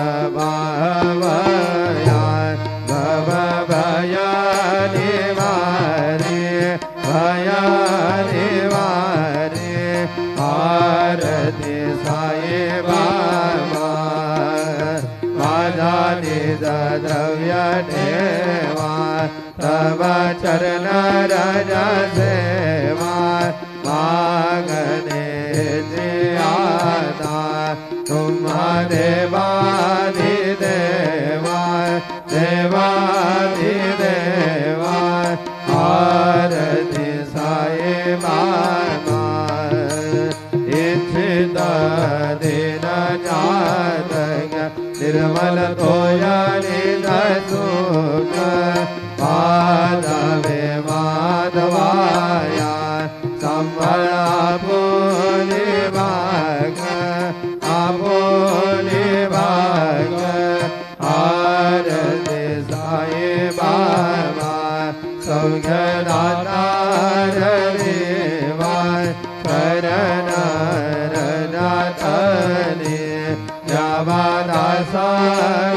भावया भव भया निवारे भया निवारे आरती साई बाबा माझा निज द्रव्य ठेवा तव चरण रज सेवा मागणे आता तुम्हा देवादि देवा देवादि देवा आरती साई बाबा इच्छित दिन जातक निर्मल तोया निज सुख पादवे माधवाया संभला बोले भाग आबोले भाग आरती साई बाबा सौख्यदाता देवा शरण रनाथने यावादासा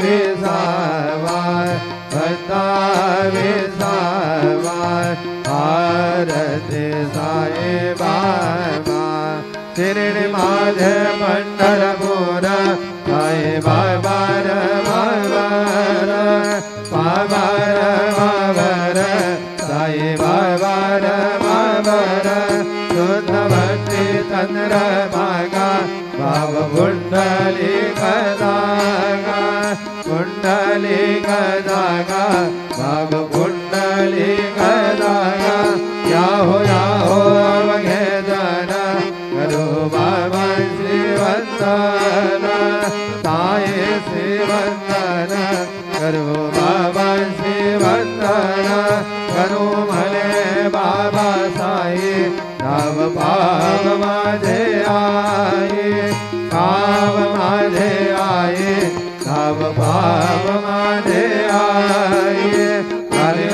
विसावा भक्ता विसावा आरती साई बाबा शिरडी माझे पंढरपूर साई बाबा बाबार बाबार बाबार साई बाबार बाबार शुद्ध भक्ती चंद्र भागा भाव कुंडली कदागा कुंडली कदागा भाव कुंडली कदागा याहो वघे जन करो बाबा श्रीवंदन साई श्रीवंदन करो बाबा श्रीवंदन करो भले बाबा साई राम पाव माझे आये काव माझे आये राम पाव माझे आये हरे